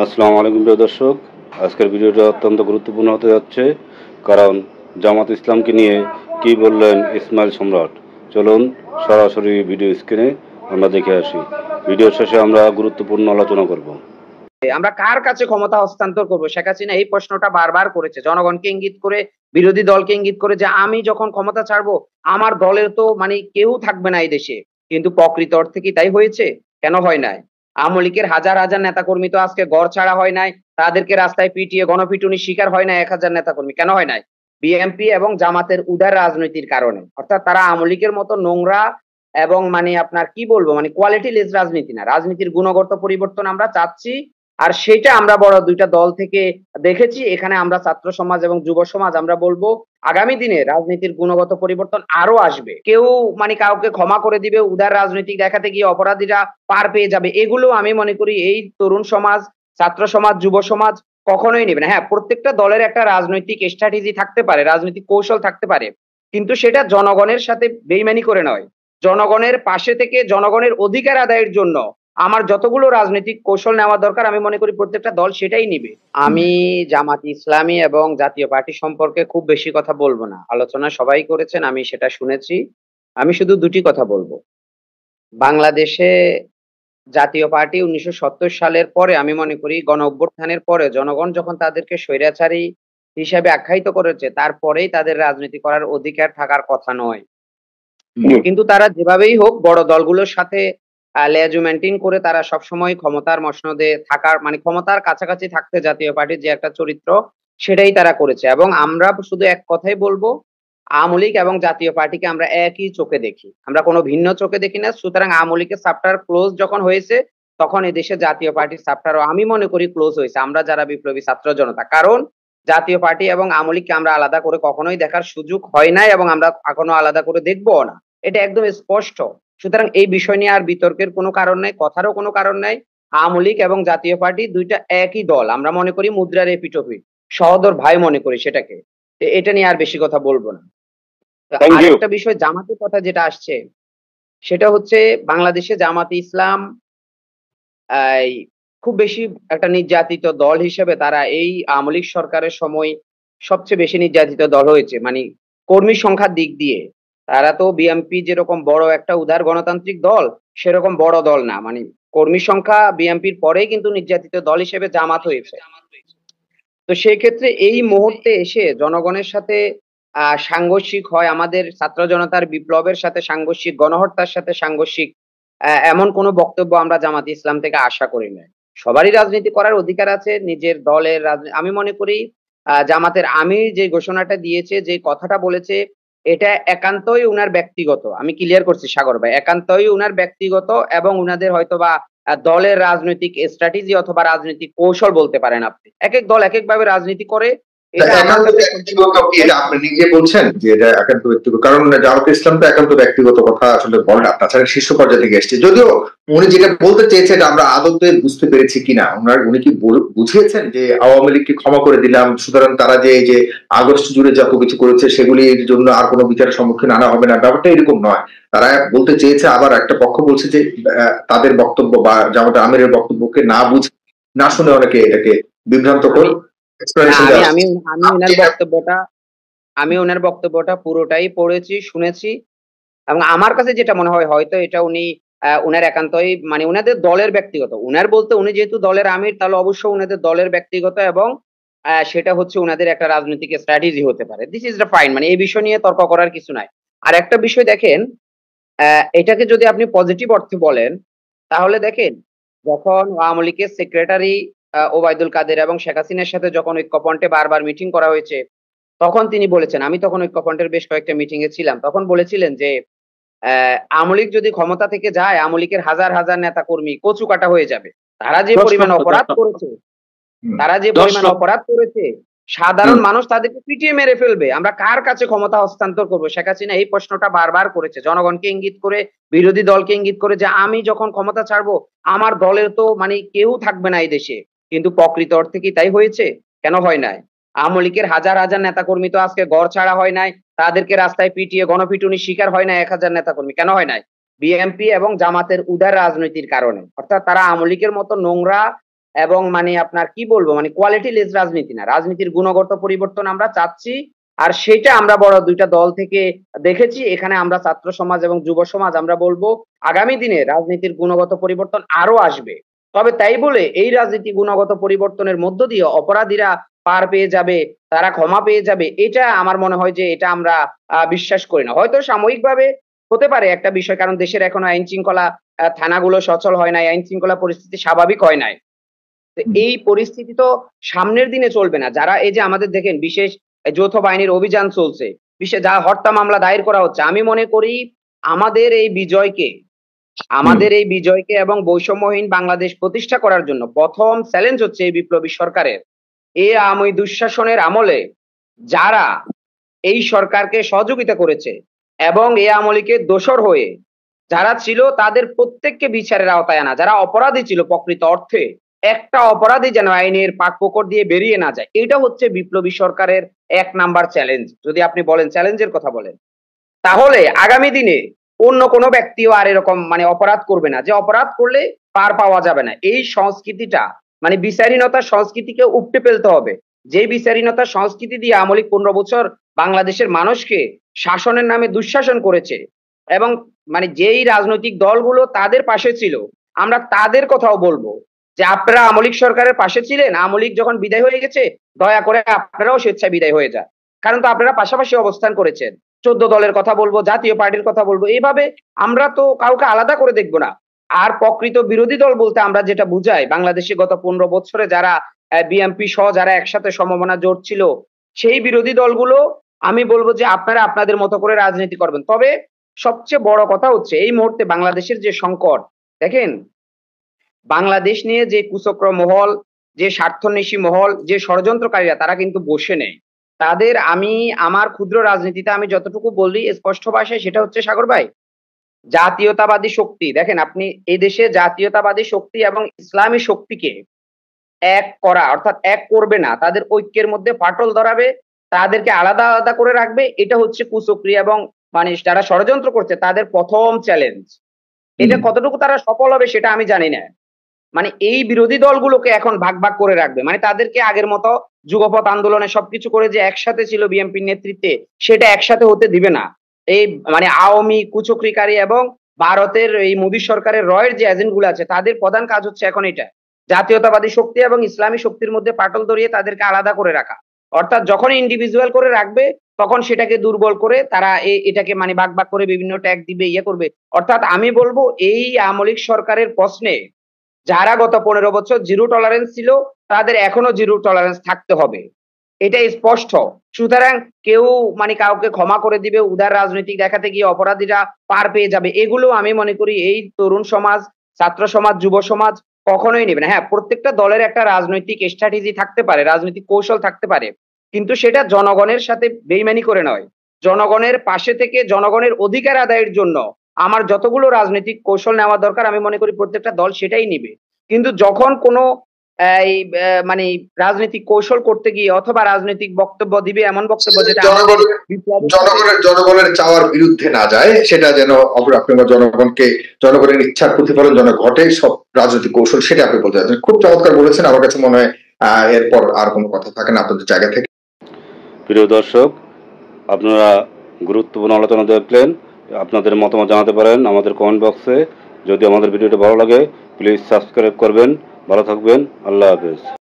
আসসালামু আলাইকুম প্রিয় দর্শক, আজকের ভিডিওটা অত্যন্ত গুরুত্বপূর্ণ হতে যাচ্ছে, কারণ জামাত ইসলামকে নিয়ে কি বললেন ইসমাইল সম্রাট। চলুন সরাসরি ভিডিও স্ক্রিনে আমরা দেখে আসি। ভিডিও শেষে আমরা গুরুত্বপূর্ণ আলোচনা করব। আমরা কার কাছে ক্ষমতা হস্তান্তর করব? শেখ হাসিনা এই প্রশ্নটা বারবার করেছে, জনগণকে ইঙ্গিত করে, বিরোধী দলকে ইঙ্গিত করে যে আমি যখন ক্ষমতা ছাড়বো আমার দলের তো কেউ থাকবে না এই দেশে। কিন্তু প্রকৃত অর্থে কি তাই হয়েছে? কেন হয় নাই? আওয়ামী লীগের হাজার হাজার নেতাকর্মী তো আজকে ঘর ছাড়া হয় নাই, তাদেরকে রাস্তায় পিটিয়ে গণপিটুনির শিকার হয় নাই ১,০০০ নেতাকর্মী। কেন হয় নাই? বিএনপি এবং জামাতের উদার রাজনীতির কারণে। অর্থাৎ তারা আওয়ামী লীগের মতো নোংরা এবং আপনার কি বলবো, কোয়ালিটি লেস রাজনীতি না, রাজনীতির গুণগত পরিবর্তন আমরা চাচ্ছি। আর সেটা আমরা বড় দুইটা দল থেকে দেখেছি। এখানে আমরা ছাত্র সমাজ এবং যুব সমাজ আমরা বলবো আগামী দিনে রাজনীতির গুণগত পরিবর্তন আরো আসবে। কেউ কাউকে ক্ষমা করে দিবে, উদার রাজনীতি দেখাতে গিয়ে অপরাধীরা পার পেয়ে যাবে, এগুলো আমি মনে করি এই তরুণ সমাজ, ছাত্র সমাজ, যুব সমাজ কখনোই নেবে না। হ্যাঁ, প্রত্যেকটা দলের একটা রাজনৈতিক স্ট্র্যাটেজি থাকতে পারে, রাজনৈতিক কৌশল থাকতে পারে, কিন্তু সেটা জনগণের সাথে বেইমানি করে নয়। জনগণের পাশে থেকে জনগণের অধিকার আদায়ের জন্য আমার যতগুলো রাজনৈতিক কৌশল নেওয়া দরকার আমি মনে করি প্রত্যেকটা দল সেটাই নিবে। আমি জামাত ইসলামী এবং জাতীয় পার্টি সম্পর্কে খুব বেশি কথা বলবো না। আলোচনা সবাই করেছেন, আমি সেটা শুনেছি। আমি শুধু দুটি কথা বলবো। বাংলাদেশে জাতীয় পার্টি ১৯৭০ সালের পরে আমি মনে করি গণ অভ্যুত্থানের পরে জনগণ যখন তাদেরকে স্বৈরাচারী হিসাবে আখ্যায়িত করেছে, তারপরেই তাদের রাজনীতি করার অধিকার থাকার কথা নয়। কিন্তু তারা যেভাবেই হোক বড় দলগুলোর সাথে লেজু মেইনটেইন করে তারা সবসময় ক্ষমতার মসনদে থাকার ক্ষমতার কাছাকাছি থাকতে জাতীয় পার্টির যে একটা চরিত্র সেটাই তারা করেছে। এবং আমরা শুধু এক কথাই বলবো, আওয়ামী লীগ এবং জাতীয় পার্টিকে আমরা একই চোখে দেখি, আমরা কোনো ভিন্ন চোখে দেখি না। সুতরাং আওয়ামী লীগের চ্যাপ্টার ক্লোজ যখন হয়েছে তখন এদেশে জাতীয় পার্টির চ্যাপ্টারও আমি মনে করি ক্লোজ হয়েছে, আমরা যারা বিপ্লবী ছাত্র জনতা। কারণ জাতীয় পার্টি এবং আওয়ামী লীগকে আমরা আলাদা করে কখনোই দেখার সুযোগ হয় নাই এবং আমরা এখনো আলাদা করে দেখবো না, এটা একদম স্পষ্ট। সুতরাং এই বিষয় নিয়ে আর বিতর্কের কোনো কারণ নাই, কথারও কোনো কারণ নাই। আওয়ামী লীগ এবং জাতীয় পার্টি দুইটা একই দল, আমরা মনে করি মুদ্রার এপিঠ-ওপিঠ, সহোদর ভাই মনে করি সেটাকে। এটা নিয়ে আর বেশি কথা বলবো না। আরেকটা বিষয় জামাতের কথা যেটা আসছে, সেটা হচ্ছে বাংলাদেশে জামাতে ইসলাম এই খুব বেশি একটা নির্যাতিত দল হিসেবে তারা এই আওয়ামী লীগ সরকারের সময় সবচেয়ে বেশি নির্যাতিত দল হয়েছে। কর্মী সংখ্যার দিক দিয়ে তারা তো বিএনপি যেরকম বড় একটা উদার গণতান্ত্রিক দল, সেরকম বড় দল না। কর্মী সংখ্যা বিএনপির পরেই কিন্তু নির্যাতিত দল হিসেবে জামাত হয়েছে। তো সেই ক্ষেত্রে এই মুহূর্তে এসে জনগণের সাথে সাংঘর্ষিক হয়, আমাদের ছাত্র জনতার বিপ্লবের সাথে সাংঘর্ষিক, গণহত্যার সাথে সাংঘর্ষিক এমন কোনো বক্তব্য আমরা জামাত ইসলাম থেকে আশা করি না। সবারই রাজনীতি করার অধিকার আছে, নিজের দলের আমি মনে করি জামাতের আমির যে ঘোষণাটা দিয়েছে, যে কথাটা বলেছে, এটা একান্তই উনার ব্যক্তিগত। আমি ক্লিয়ার করছি সাগর ভাই, একান্তই উনার ব্যক্তিগত এবং উনাদের হয়তোবা দলের রাজনৈতিক স্ট্র্যাটেজি অথবা রাজনৈতিক কৌশল বলতে পারেন আপনি। একেক দল একেকভাবে রাজনীতি করে। এটা একান্ত ব্যক্তিগত, এটা আপনি নিজে বলছেন যে এটা একান্ত ব্যক্তিগত, কারণ জামাত ইসলাম তো একান্ত ব্যক্তিগত কথা আসলে বলে না, তাছাড়া শীর্ষ পর্যায়ে থেকে এসছে। যদিও উনি যেটা বলতে চেয়েছেন আমরা আদতে বুঝতে পেরেছি কিনা, উনি কি বুঝিয়েছেন যে আওয়ামী লীগকে ক্ষমা করে দিলাম, সুতরাং তারা যে এই যে আগস্ট জুড়ে যত কিছু করেছে সেগুলির জন্য আর কোনো বিচারের সম্মুখীন আনা হবে না, ব্যাপারটা এরকম নয়। তারা বলতে চেয়েছে, আবার একটা পক্ষ বলছে যে তাদের বক্তব্য বা জামাত আমিরের বক্তব্যকে না বুঝে না শুনে অনেকে এটাকে বিভ্রান্ত করে। আমি ওনার বক্তব্যটা পুরোটাই পড়েছি, শুনেছি এবং আমার কাছে যেটা মনে হয় হয়তো এটা উনি উনার একান্তই উনাদের দলের ব্যক্তিগত। উনার বলতে উনি যেহেতু দলের আমির, তাহলে অবশ্যই উনাদের দলের ব্যক্তিগত এবং সেটা হচ্ছে উনাদের একটা রাজনৈতিক স্ট্র্যাটেজি হতে পারে। দিস ইজ দ্য ফাইন, এই বিষয় নিয়ে তর্ক করার কিছু নাই। আর একটা বিষয় দেখেন, এটাকে যদি আপনি পজিটিভ অর্থে বলেন তাহলে দেখেন, যখন আওয়ামী লীগের সেক্রেটারি ওবায়দুল কাদের এবং শেখ হাসিনার সাথে যখন ঐক্যফ্রন্টে বারবার মিটিং করা হয়েছে, তখন তিনি বলেছেন, আমি তখন ঐক্যফ্রন্টের বেশ কয়েকটা মিটিং এ ছিলাম, তখন বলেছিলেন যে আওয়ামী লীগ যদি ক্ষমতা থেকে যায়, আওয়ামী লীগের হাজার হাজার নেতা কর্মী কচু কাটা হয়ে যাবে। তারা যে পরিমাণ অপরাধ করেছে সাধারণ মানুষ তাদেরকে পিটিয়ে মেরে ফেলবে। আমরা কার কাছে ক্ষমতা হস্তান্তর করবো? শেখ হাসিনা এই প্রশ্নটা বারবার করেছে, জনগণকে ইঙ্গিত করে, বিরোধী দলকে ইঙ্গিত করে যে আমি যখন ক্ষমতা ছাড়বো আমার দলের তো কেউ থাকবে না এই দেশে। কিন্তু প্রকৃত অর্থে কি তাই হয়েছে? কেন হয় নাই? আওয়ামী লীগের হাজার হাজার নেতাকর্মী তো আজকে ঘর ছাড়া হয় নাই, তাদেরকে রাস্তায় পিটিয়ে গণপিটুনির শিকার হয় নাই ১,০০০ নেতাকর্মী। কেন হয় নাই? বিএনপি এবং জামাতের উদার রাজনীতির কারণে। অর্থাৎ তারা আওয়ামী লীগের মতো নোংরা এবং মানে আপনার কি বলবো মানে কোয়ালিটি লেস রাজনীতি না, রাজনীতির গুণগত পরিবর্তন আমরা চাচ্ছি। আর সেটা আমরা বড় দুইটা দল থেকে দেখেছি। এখানে আমরা ছাত্র সমাজ এবং যুব সমাজ আমরা বলবো আগামী দিনে রাজনীতির গুণগত পরিবর্তন আরো আসবে। তবে তাই বলে এই রাজনীতি গুণগত পরিবর্তনের মধ্য দিয়ে অপরাধীরা পার পেয়ে যাবে, তারা ক্ষমা পেয়ে যাবে, এটা আমার মনে হয় যে এটা আমরা বিশ্বাস করি না। হয়তো সাময়িকভাবে হতে পারে একটা বিষয়, কারণ দেশের এখনো আইন শৃঙ্খলা থানাগুলো সচল হয় নাই, আইন শৃঙ্খলা পরিস্থিতি স্বাভাবিক হয় নাই। তো এই পরিস্থিতি তো সামনের দিনে চলবে না। যারা এই যে আমাদের দেখেন বিশেষ যৌথ বাহিনীর অভিযান চলছে, বিশেষ যা হত্যা মামলা দায়ের করা হচ্ছে, আমি মনে করি আমাদের এই বিজয়কে আমাদের এই বিজয়কে এবং বৈষম্যহীন বাংলাদেশ প্রতিষ্ঠা করার জন্য প্রথম চ্যালেঞ্জ হচ্ছে এই বিপ্লবী সরকারের। এই আওয়ামী দুঃশাসনের আমলে যারা এই সরকারকে সহযোগিতা করেছে এবং এই আমলিকে দোসর হয়ে যারা ছিল তাদের প্রত্যেককে বিচারের আওতায় আনা। যারা অপরাধী ছিল প্রকৃত অর্থে, একটা অপরাধী যেন আইনের পাকপোকর দিয়ে বেরিয়ে না যায়। এটা হচ্ছে বিপ্লবী সরকারের ১ নাম্বার চ্যালেঞ্জ। যদি আপনি বলেন চ্যালেঞ্জের কথা বলেন, তাহলে আগামী দিনে অন্য কোনো ব্যক্তিও আর এরকম মানে অপরাধ করবে না, যে অপরাধ করলে পার পাওয়া যাবে না। এই সংস্কৃতিটা মানে বিচারহীনতার সংস্কৃতিকে উপটে ফেলতে হবে। যে বিচারহীনতার সংস্কৃতি দিয়ে আওয়ামী লীগ ১৫ বছর বাংলাদেশের মানুষকে শাসনের নামে দুঃশাসন করেছে এবং মানে যেই রাজনৈতিক দলগুলো তাদের পাশে ছিল, আমরা তাদের কথাও বলবো যে আপনারা আওয়ামী লীগ সরকারের পাশে ছিলেন, আওয়ামী লীগ যখন বিদায় হয়ে গেছে দয়া করে আপনারাও স্বেচ্ছায় বিদায় হয়ে যান। কারণ তো আপনারা পাশাপাশি অবস্থান করেছেন। ১৪ দলের কথা বলবো, জাতীয় পার্টির কথা বলবো, এইভাবে আমরা তো কাউকে আলাদা করে দেখবো না। আর প্রকৃত বিরোধী দল বলতে আমরা যেটা বুঝাই, বাংলাদেশে গত ১৫ বছরে যারা বিএনপি সহ যারা একসাথে সমমনা জোট ছিল, সেই বিরোধী দলগুলো আমি বলবো যে আপনারা আপনাদের মতো করে রাজনীতি করবেন। তবে সবচেয়ে বড় কথা হচ্ছে এই মুহূর্তে বাংলাদেশের যে সংকট, দেখেন বাংলাদেশ নিয়ে যে কুচক্র মহল, যে স্বার্থন্বেষী মহল, যে ষড়যন্ত্রকারীরা তারা কিন্তু বসে নেই। তাদের আমি আমার ক্ষুদ্র রাজনীতিতে আমি যতটুকু বলি স্পষ্ট ভাষায় সেটা হচ্ছে সাগর ভাই, জাতীয়তাবাদী শক্তি, দেখেন আপনি এই দেশে জাতীয়তাবাদী শক্তি এবং ইসলামী শক্তিকে এক করা অর্থাৎ এক করবে না, তাদের ঐক্যের মধ্যে ফাটল ধরাবে, তাদেরকে আলাদা আলাদা করে রাখবে, এটা হচ্ছে কুচক্রী এবং মানে যারা ষড়যন্ত্র করছে তাদের প্রথম চ্যালেঞ্জ। এটা কতটুকু তারা সফল হবে সেটা আমি জানি না। মানে এই বিরোধী দলগুলোকে এখন ভাগ ভাগ করে রাখবে, মানে তাদেরকে আগের মতো যুগপৎ আন্দোলনে সবকিছু করে যে একসাথে ছিল বিএনপির নেতৃত্বে, সেটা একসাথে হতে দিবে না। এই মানে আওয়ামী কুচক্রীকারী এবং ভারতের এই মোদী সরকারের রয়ের যে এজেন্ট গুলো আছে তাদের প্রধান কাজ হচ্ছে এখন এটা জাতীয়তাবাদী শক্তি এবং ইসলামী শক্তির মধ্যে পাটল ধরিয়ে তাদেরকে আলাদা করে রাখা। অর্থাৎ যখন ইন্ডিভিজুয়াল করে রাখবে তখন সেটাকে দুর্বল করে তারা এটাকে মানে ভাগ ভাগ করে বিভিন্ন ট্যাগ দিবে, ইয়ে করবে। অর্থাৎ আমি বলবো এই আওয়ামী লীগ সরকারের প্রশ্নে যারা গত ১৫ বছর জিরো টলারেন্স ছিল তাদের এখনো জিরো টলারেন্স থাকতে হবে, এটা স্পষ্ট। সুতরাং কেউ মানে কাউকে ক্ষমা করে দিবে, উদার রাজনৈতিক দেখাতে গিয়ে অপরাধীরা পার পেয়ে যাবে, এগুলো আমি মনে করি এই তরুণ সমাজ, ছাত্র সমাজ, যুব সমাজ কখনোই নেবে না। হ্যাঁ, প্রত্যেকটা দলের একটা রাজনৈতিক স্ট্র্যাটেজি থাকতে পারে, রাজনৈতিক কৌশল থাকতে পারে, কিন্তু সেটা জনগণের সাথে বেইমানি করে নয়। জনগণের পাশে থেকে জনগণের অধিকার আদায়ের জন্য আমার যতগুলো রাজনৈতিক কৌশল নেওয়া দরকার আমি মনে করি প্রত্যেকটা দল সেটাই নিবে। কিন্তু যখন কোনো এই মানে রাজনৈতিক কৌশল করতে গিয়ে অথবা রাজনৈতিক বক্তব্য দিবে এমন বক্তব্য যেটা জনগণের চাওয়ার বিরুদ্ধে না যায়, সেটা যেন আপনার জনগণের ইচ্ছার প্রতিফলন যেন ঘটে, সব রাজনৈতিক কৌশল, সেটা আপনি বলতে চাচ্ছেন। খুব চমৎকার বলেছেন। আমার কাছে মনে হয় এরপর আর কোনো কথা থাকে না আপনাদের জায়গা থেকে। প্রিয় দর্শক, আপনারা গুরুত্বপূর্ণ আলোচনা দেখলেন। আপনাদের মতামত জানাতে পারেন আমাদের কমেন্ট বক্সে। যদি আমাদের ভিডিওটা ভালো লাগে প্লিজ সাবস্ক্রাইব করবেন। ভালো থাকবেন। আল্লাহ হাফেজ।